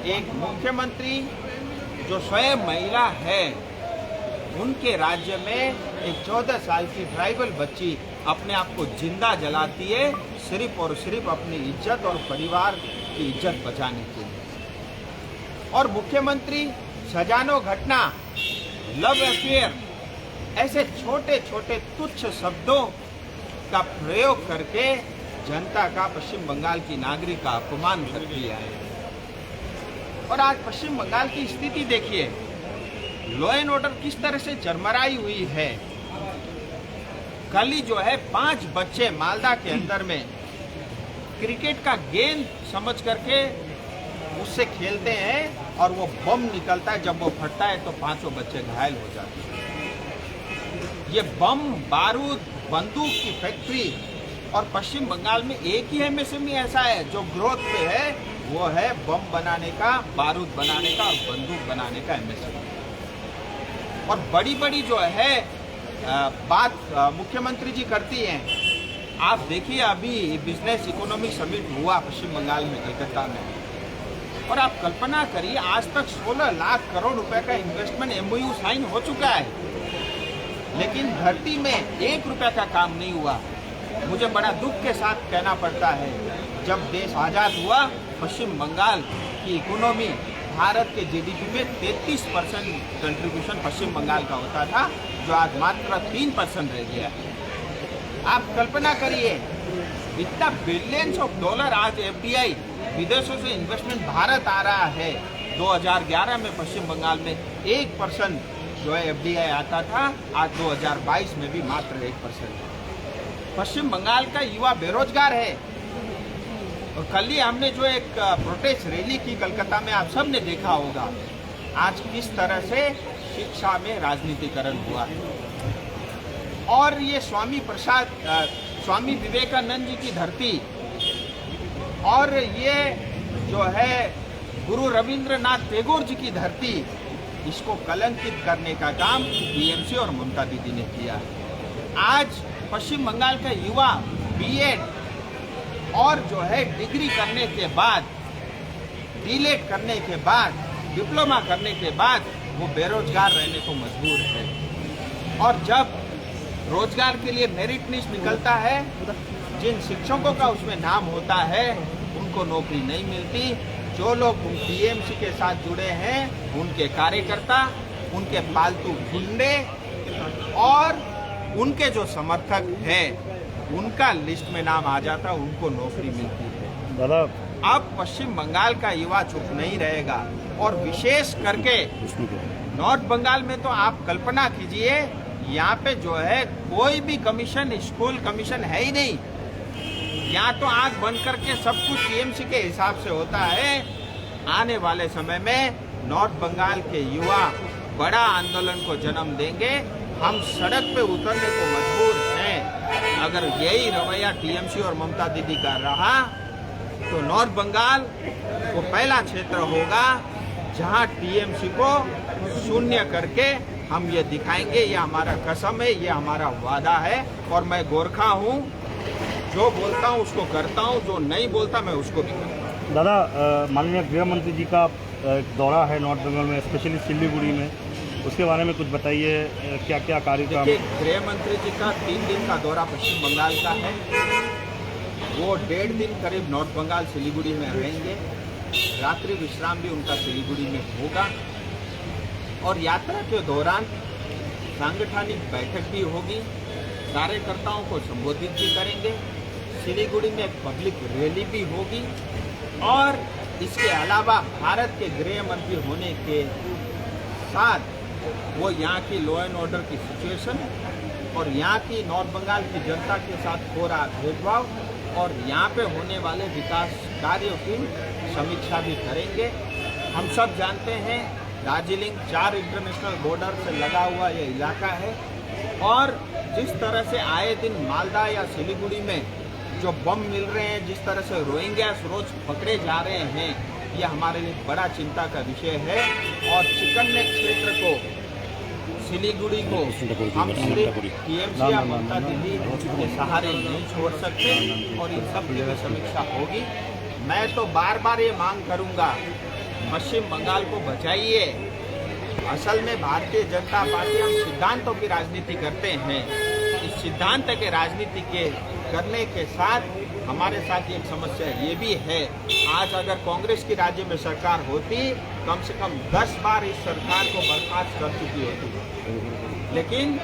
एक मुख्यमंत्री जो स्वयं महिला है, उनके राज्य में एक 14 साल की ट्राइबल बच्ची अपने आप को जिंदा जलाती है सिर्फ और सिर्फ अपनी इज्जत और परिवार की इज्जत बचाने के लिए। और मुख्यमंत्री सजानो घटना, लव अफेयर, ऐसे छोटे छोटे तुच्छ शब्दों का प्रयोग करके जनता का, पश्चिम बंगाल की नागरिक का अपमान कर दिया है। और आज पश्चिम बंगाल की स्थिति देखिए, लॉ एंड ऑर्डर किस तरह से चरमराई हुई है। कल ही जो है 5 बच्चे मालदा के अंदर में क्रिकेट का गेंद समझ करके उससे खेलते हैं और वो बम निकलता है, जब वो फटता है तो 5 बच्चे घायल हो जाते हैं। ये बम, बारूद, बंदूक की फैक्ट्री, और पश्चिम बंगाल में एक ही एमएसएमई ऐसा है जो ग्रोथ पे है, वो है बम बनाने का, बारूद बनाने का और बंदूक बनाने का एमएसएमई। और बड़ी बड़ी जो है बात मुख्यमंत्री जी करती हैं। आप देखिए, अभी बिजनेस इकोनॉमी समिट हुआ पश्चिम बंगाल में, कलकत्ता में, और आप कल्पना करिए आज तक 16 लाख करोड़ रुपए का इन्वेस्टमेंट एमओयू साइन हो चुका है, लेकिन धरती में 1 रुपए का काम नहीं हुआ। मुझे बड़ा दुख के साथ कहना पड़ता है, जब देश आज़ाद हुआ, पश्चिम बंगाल की इकोनॉमी भारत के जीडीपी में 33% कंट्रीब्यूशन पश्चिम बंगाल का होता था, जो आज मात्र 3% रह गया। आप कल्पना करिए, इतना बिलियंस ऑफ डॉलर आज एफडीआई, विदेशों से इन्वेस्टमेंट भारत आ रहा है। 2011 में पश्चिम बंगाल में 1% जो है एफडीआई आता था, आज 2022 में भी मात्र 1%। पश्चिम बंगाल का युवा बेरोजगार है। और कल ही हमने जो एक प्रोटेस्ट रैली की कलकत्ता में, आप सब ने देखा होगा आज किस तरह से शिक्षा में राजनीतिकरण हुआ है। और ये स्वामी विवेकानंद जी की धरती, और ये जो है गुरु रविंद्रनाथ टैगोर जी की धरती, इसको कलंकित करने का काम टीएमसी और ममता दीदी ने किया। आज पश्चिम बंगाल का युवा बीएड और जो है डिग्री करने के बाद, डीलेट करने के बाद, डिप्लोमा करने के बाद वो बेरोजगार रहने को मजबूर है। और जब रोजगार के लिए मेरिट लिस्ट निकलता है, जिन शिक्षकों का उसमें नाम होता है उनको नौकरी नहीं मिलती। जो लोग टीएमसी के साथ जुड़े हैं, उनके कार्यकर्ता, उनके पालतू गुंडे और उनके जो समर्थक हैं, उनका लिस्ट में नाम आ जाता, उनको नौकरी मिलती है। दादा, अब पश्चिम बंगाल का युवा चुप नहीं रहेगा। और विशेष करके नॉर्थ बंगाल में तो आप कल्पना कीजिए, यहाँ पे जो है कोई भी कमीशन, स्कूल कमीशन है ही नहीं। यहाँ तो आंख बंद करके सब कुछ टीएमसी के हिसाब से होता है। आने वाले समय में नॉर्थ बंगाल के युवा बड़ा आंदोलन को जन्म देंगे। हम सड़क पे उतरने को मजबूर हैं। अगर यही रवैया टीएमसी और ममता दीदी का रहा तो नॉर्थ बंगाल वो पहला क्षेत्र होगा जहां टीएमसी को शून्य करके हम ये दिखाएंगे। ये हमारा कसम है, ये हमारा वादा है। और मैं गोरखा हूँ, जो बोलता हूँ उसको करता हूँ, जो नहीं बोलता मैं उसको भी करता हूँ। दादा, माननीय गृह मंत्री जी का दौरा है नॉर्थ बंगाल में, स्पेशली सिलीगुड़ी में, उसके बारे में कुछ बताइए, क्या क्या कार्यक्रम? गृह मंत्री जी का 3 दिन का दौरा पश्चिम बंगाल का है। वो 1.5 दिन करीब नॉर्थ बंगाल सिलीगुड़ी में रहेंगे। रात्रि विश्राम भी उनका सिलीगुड़ी में होगा। और यात्रा के दौरान सांगठनिक बैठक भी होगी, कार्यकर्ताओं को संबोधित भी करेंगे। सिलीगुड़ी में पब्लिक रैली भी होगी। और इसके अलावा भारत के गृह मंत्री होने के साथ वो यहाँ की लॉ एंड ऑर्डर की सिचुएशन और यहाँ की नॉर्थ बंगाल की जनता के साथ हो रहा भेदभाव और यहाँ पे होने वाले विकास कार्यों की समीक्षा भी करेंगे। हम सब जानते हैं दार्जिलिंग 4 इंटरनेशनल बॉर्डर से लगा हुआ ये इलाका है। और जिस तरह से आए दिन मालदा या सिलीगुड़ी में जो बम मिल रहे हैं, जिस तरह से रोहिंग्यास रोज पकड़े जा रहे हैं, ये हमारे लिए बड़ा चिंता का विषय है। और चिकन नेक क्षेत्र को, सिलीगुड़ी को हम सिर्फ टीएमसी या ममता दीदी के सहारे नहीं छोड़ सकते और इन सब की समीक्षा होगी। मैं तो बार बार ये मांग करूंगा, पश्चिम बंगाल को बचाइए। असल में भारतीय जनता पार्टी हम सिद्धांतों की राजनीति करते हैं। इस सिद्धांत के राजनीति के करने के साथ हमारे साथ एक समस्या ये भी है, आज अगर कांग्रेस की राज्य में सरकार होती कम से कम 10 बार इस सरकार को बर्खास्त कर चुकी होती। लेकिन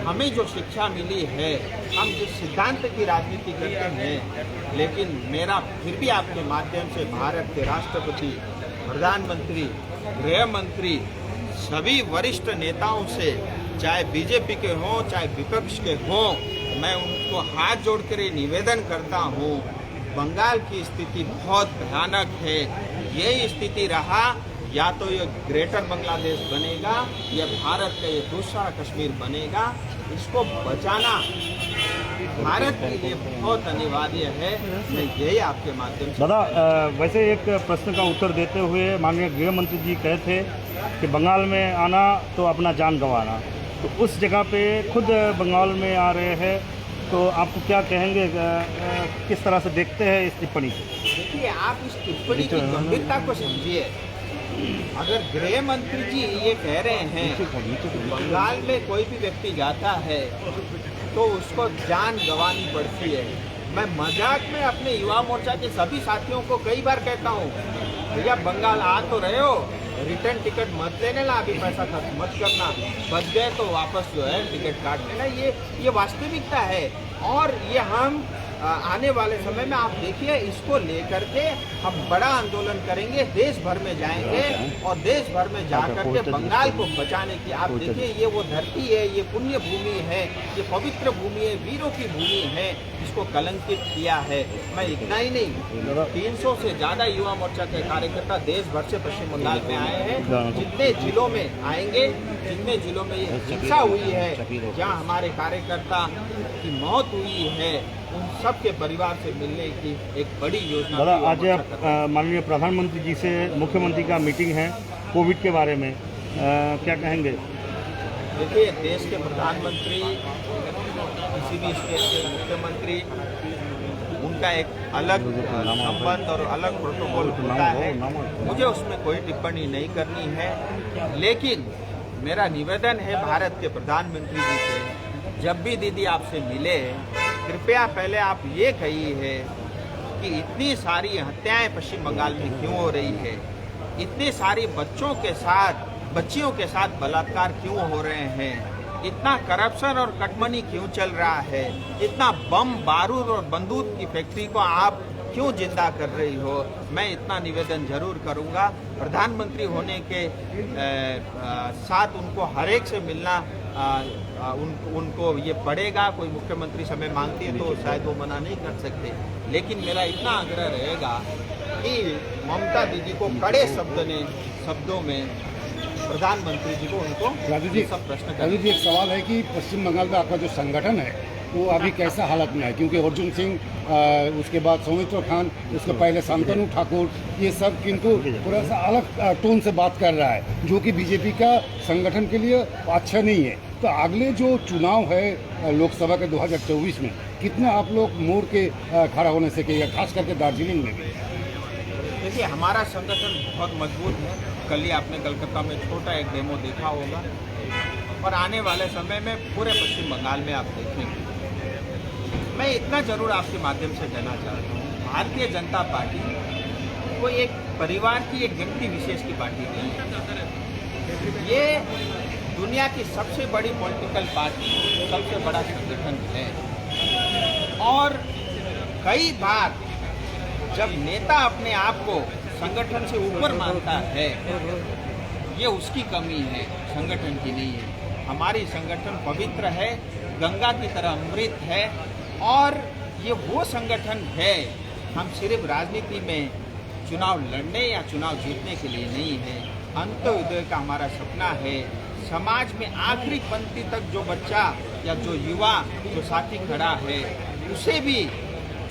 हमें जो शिक्षा मिली है, हम जिस सिद्धांत की राजनीति करते हैं, लेकिन मेरा फिर भी आपके माध्यम से भारत के राष्ट्रपति, प्रधानमंत्री, गृह मंत्री, सभी वरिष्ठ नेताओं से, चाहे बीजेपी के हों चाहे विपक्ष के हों, मैं उनको हाथ जोड़कर ये निवेदन करता हूँ, बंगाल की स्थिति बहुत भयानक है। यही स्थिति रहा या तो ये ग्रेटर बांग्लादेश बनेगा या भारत का ये दूसरा कश्मीर बनेगा। इसको बचाना भारत के लिए बहुत अनिवार्य है। मैं यही आपके माध्यम से दादा, वैसे एक प्रश्न का उत्तर देते हुए माननीय गृह मंत्री जी कहे थे कि बंगाल में आना तो अपना जान गंवाना, तो उस जगह पे खुद बंगाल में आ रहे हैं, तो आपको क्या कहेंगे, किस तरह से देखते हैं इस टिप्पणी को? देखिए, आप इस टिप्पणी की गंभीरता को समझिए। अगर गृह मंत्री जी ये कह रहे हैं कि बंगाल में कोई भी व्यक्ति जाता है तो उसको जान गंवानी पड़ती है, मैं मजाक में अपने युवा मोर्चा के सभी साथियों को कई बार कहता हूँ, भैया बंगाल आ तो रहे हो, रिटर्न टिकट मत लेने ला, अभी पैसा खर्च मत करना, बच गए तो वापस जो है टिकट काट लेना। ये वास्तविकता है। और ये हम आने वाले समय में आप देखिए, इसको लेकर के हम बड़ा आंदोलन करेंगे, देश भर में जाएंगे और देश भर में जाकर के बंगाल को बचाने की, आप देखिए ये वो धरती है, ये पुण्य भूमि है, ये पवित्र भूमि है, वीरों की भूमि है, इसको कलंकित किया है। मैं इतना ही नहीं, 300 से ज़्यादा युवा मोर्चा के कार्यकर्ता देश भर से पश्चिम बंगाल में आए हैं। जितने जिलों में आएंगे, जितने जिलों में ये हिंसा हुई है, जहाँ हमारे कार्यकर्ता की मौत हुई है, उन सब के परिवार से मिलने की एक बड़ी योजना। दादा, आज माननीय प्रधानमंत्री जी से मुख्यमंत्री का मीटिंग है कोविड के बारे में, क्या कहेंगे? देखिए, देश के प्रधानमंत्री, किसी भी स्टेट के मुख्यमंत्री, उनका एक अलग संबंध और अलग प्रोटोकॉल होता है। मुझे उसमें कोई टिप्पणी नहीं करनी है, लेकिन मेरा निवेदन है भारत के प्रधानमंत्री जी से, जब भी दीदी आपसे मिले, कृपया पहले आप ये कहिए कि इतनी सारी हत्याएं पश्चिम बंगाल में क्यों हो रही है, इतनी सारी बच्चियों के साथ बलात्कार क्यों हो रहे हैं, इतना करप्शन और कटमनी क्यों चल रहा है, इतना बम बारूद और बंदूक की फैक्ट्री को आप क्यों जिंदा कर रही हो। मैं इतना निवेदन जरूर करूंगा। प्रधानमंत्री होने के साथ उनको हर एक से मिलना उनको ये पड़ेगा। कोई मुख्यमंत्री समय मांगती है तो शायद वो मना नहीं कर सकते, लेकिन मेरा इतना आग्रह रहेगा कि ममता दीदी को कड़े शब्दों में प्रधानमंत्री जी को उनको सब प्रश्न करें। राजू जी, एक सवाल है कि पश्चिम बंगाल का आपका जो संगठन है वो अभी कैसा हालत में है, क्योंकि अर्जुन सिंह, उसके बाद सौमित्र खान, उसके पहले शांतनु ठाकुर, ये सब किंतु थोड़ा सा अलग टोन से बात कर रहा है, जो कि बीजेपी का संगठन के लिए अच्छा नहीं है। तो अगले जो चुनाव है लोकसभा के 2024 में, कितना आप लोग मोड़ के खड़ा होने से कहिए, खास करके दार्जिलिंग में भी? देखिए, हमारा संगठन बहुत मजबूत है। कल ही आपने कलकत्ता में छोटा एक डेमो देखा होगा, और आने वाले समय में पूरे पश्चिम बंगाल में आप देखेंगे। मैं इतना जरूर आपके माध्यम से कहना चाहता हूँ, भारतीय जनता पार्टी कोई एक परिवार की, एक व्यक्ति विशेष की पार्टी नहीं है। ये दुनिया की सबसे बड़ी पॉलिटिकल पार्टी, सबसे बड़ा संगठन है। और कई बार जब नेता अपने आप को संगठन से ऊपर मानता है, ये उसकी कमी है, संगठन की नहीं है। हमारी संगठन पवित्र है, गंगा की तरह अमृत है, और ये वो संगठन है। हम सिर्फ राजनीति में चुनाव लड़ने या चुनाव जीतने के लिए नहीं है। अंत्योदय का हमारा सपना है। समाज में आखिरी पंक्ति तक जो बच्चा या जो युवा, जो साथी खड़ा है, उसे भी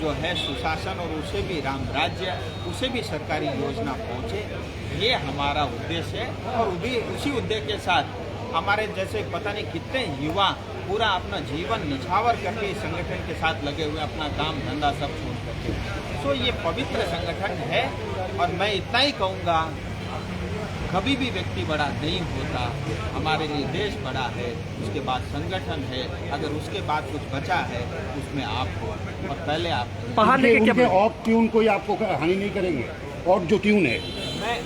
जो है सुशासन, और उसे भी राम राज्य, उसे भी सरकारी योजना पहुँचे, ये हमारा उद्देश्य है। और उसी उद्देश्य के साथ हमारे जैसे पता नहीं कितने युवा पूरा अपना जीवन निछावर करके इस संगठन के साथ लगे हुए, अपना काम धंधा सब छोड़ कर तो ये पवित्र संगठन है और मैं इतना ही कहूँगा, कभी भी व्यक्ति बड़ा नहीं होता। हमारे लिए देश बड़ा है, उसके बाद संगठन है, अगर उसके बाद कुछ बचा है उसमें आप हो और पहले आप। पहाड़ लेके क्या उनके ऑफ ट्यून कोई आपको हानि नहीं करेंगे? और जो ट्यून है,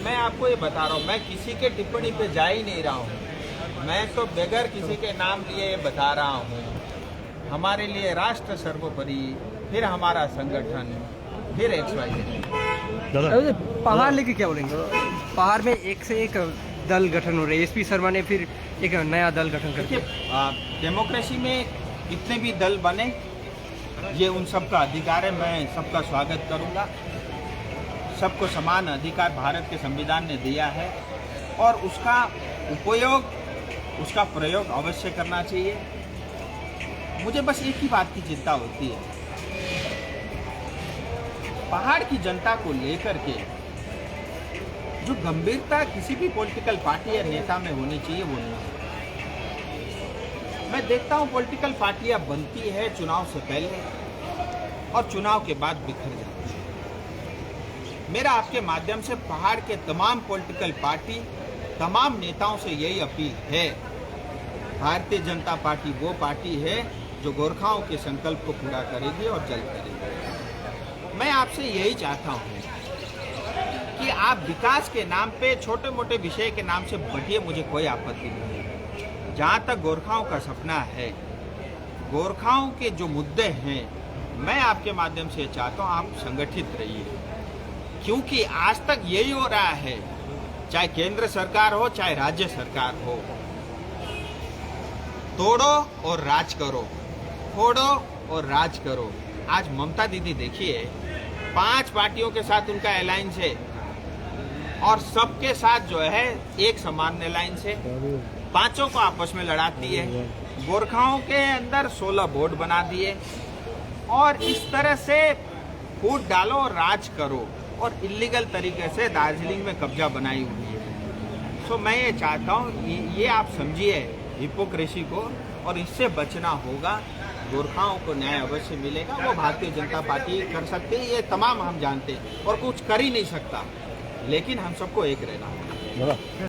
मैं आपको ये बता रहा हूँ, मैं किसी के टिप्पणी पे जा ही नहीं रहा हूँ। मैं तो बगैर किसी के नाम लिए बता रहा हूँ, हमारे लिए राष्ट्र सर्वोपरि, फिर हमारा संगठन, फिर XYZ। दादा पहाड़ लेके क्या बोलेंगे? पहाड़ में एक से एक दल गठन हो रहे हैं। SP शर्मा ने फिर एक नया दल गठन कर देखिए, दिया। डेमोक्रेसी में कितने भी दल बने, ये उन सबका अधिकार है, मैं सबका स्वागत करूंगा। सबको समान अधिकार भारत के संविधान ने दिया है और उसका उपयोग, उसका प्रयोग अवश्य करना चाहिए। मुझे बस एक ही बात की चिंता होती है, पहाड़ की जनता को लेकर के जो गंभीरता किसी भी पॉलिटिकल पार्टी या नेता में होनी चाहिए वो नहीं। मैं देखता हूं पॉलिटिकल पार्टियां बनती है चुनाव से पहले और चुनाव के बाद बिखर जाती है। मेरा आपके माध्यम से पहाड़ के तमाम पॉलिटिकल पार्टी, तमाम नेताओं से यही अपील है, भारतीय जनता पार्टी वो पार्टी है जो गोरखाओं के संकल्प को पूरा करेगी और जल्द करेगी। मैं आपसे यही चाहता हूं कि आप विकास के नाम पे, छोटे मोटे विषय के नाम से बटिए, मुझे कोई आपत्ति नहीं है। जहां तक गोरखाओं का सपना है, गोरखाओं के जो मुद्दे हैं, मैं आपके माध्यम से चाहता हूं आप संगठित रहिए, क्योंकि आज तक यही हो रहा है, चाहे केंद्र सरकार हो चाहे राज्य सरकार हो, तोड़ो और राज करो, फोड़ो और राज करो। आज ममता दीदी देखिए, 5 पार्टियों के साथ उनका अलायंस है और सबके साथ जो है एक समान अलायंस है, 5 को आपस में लड़ाती है। गोरखाओं के अंदर 16 बोर्ड बना दिए और इस तरह से फूट डालो और राज करो और इलीगल तरीके से दार्जिलिंग में कब्जा बनाई हुई है। तो मैं ये चाहता हूँ ये आप समझिए हिपोक्रेसी को, और इससे बचना होगा। गोरखाओं को न्याय अवश्य मिलेगा, वो भारतीय जनता पार्टी कर सकती है, ये तमाम हम जानते हैं, और कुछ कर ही नहीं सकता, लेकिन हम सबको एक रहना होगा।